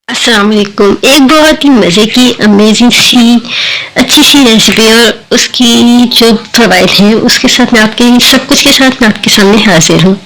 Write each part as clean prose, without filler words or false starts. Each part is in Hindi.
अस्सलाम वालेकुम। एक बहुत ही मज़े की अमेजिंग सी अच्छी सी रेसिपी और उसकी जो फ़वाइद हैं उसके साथ मैं आपके सब कुछ के साथ मैं आपके सामने हाजिर हूँ।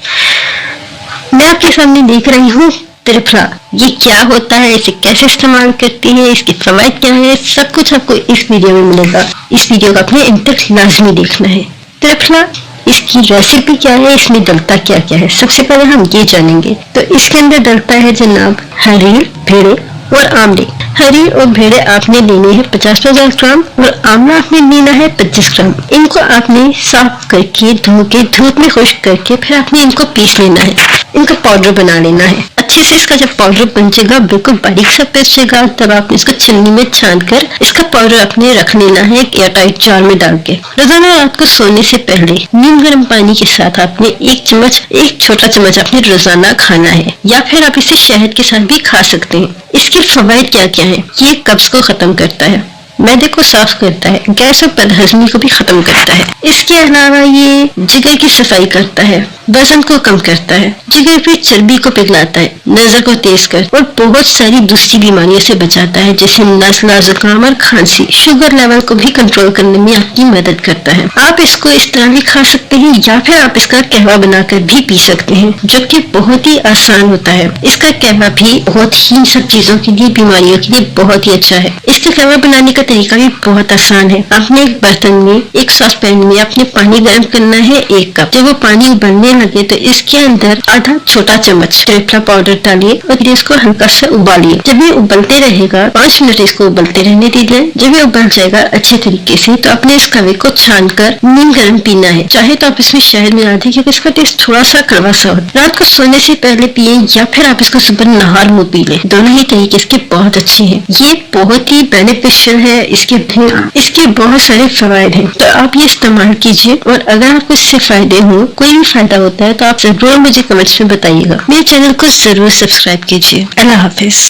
मैं आपके सामने देख रही हूँ त्रिफला। ये क्या होता है, इसे कैसे इस्तेमाल करती है, इसकी फ़वाइद क्या है, सब कुछ आपको इस वीडियो में मिलेगा। इस वीडियो को आपने अंत तक लाजमी देखना है। त्रिफला, इसकी रेसिपी क्या है, इसमें डलता क्या क्या है, सबसे पहले हम ये जानेंगे। तो इसके अंदर डलता है जनाब हरीर, भेड़े और आमले। हरीर और भेड़े आपने लेने हैं 50-50 ग्राम और आमला आपने लेना है 25 ग्राम। इनको आपने साफ करके धो के धूप में खुश्क करके फिर आपने इनको पीस लेना है, इनका पाउडर बना लेना है। अच्छे से इसका जब पाउडर बन जाएगा, बिल्कुल बारीक सा पेस्ट जाएगा, तब आपने इसको छन्नी में छान कर इसका पाउडर अपने रख लेना है एक एयरटाइट जार में डाल के। रोजाना रात को सोने से पहले नीम गर्म पानी के साथ आपने एक छोटा चम्मच आपने रोजाना खाना है, या फिर आप इसे शहद के साथ भी खा सकते हैं। इसके फवाइद क्या क्या है? ये कब्ज को खत्म करता है, मैदे को साफ करता है, गैस और बदहजमी को भी खत्म करता है। इसके अलावा ये जिगर की सफाई करता है, वजन को कम करता है, जिगर की चर्बी को पिघलाता है, नजर को तेज कर और बहुत सारी दूसरी बीमारियों से बचाता है, जैसे नज़ला, जुकाम और खांसी। शुगर लेवल को भी कंट्रोल करने में आपकी मदद करता है। आप इसको इस तरह भी खा सकते हैं या फिर आप इसका कहवा बनाकर भी पी सकते हैं, जो कि बहुत ही आसान होता है। इसका कहवा भी बहुत ही सब चीजों के लिए, बीमारियों के लिए बहुत ही अच्छा है। इसका कहवा बनाने का तरीका भी बहुत आसान है। आपने एक बर्तन में, एक सॉस पैन में आपने पानी गर्म करना है 1 कप। जब वो पानी उबलने लगे तो इसके अंदर आधा छोटा चम्मच त्रिफला पाउडर डालिए और फिर इसको हल्का सा उबालिए। जब ये उबलते रहेगा 5 मिनट इसको उबलते रहने दीजिए। जब ये उबल जाएगा अच्छे तरीके से तो अपने इस कवे को छान कर नीम गर्म पीना है। चाहे तो आप इसमें शहद मिला दें क्योंकि इसका टेस्ट थोड़ा सा कड़वा सा होता है। रात को सोने से पहले पिए या फिर आप इसको सुबह नहार मुंह पी लें। दोनों ही तरीके इसके बहुत अच्छे हैं। ये बहुत ही बेनिफिशियल है। इसके बहुत सारे फवायद हैं, तो आप ये इस्तेमाल कीजिए। और अगर आपको इससे फायदे हो, कोई भी फायदा होता है तो आप जरूर मुझे कमेंट्स में बताइएगा। मेरे चैनल को जरूर सब्सक्राइब कीजिए। अल्लाह हाफिज।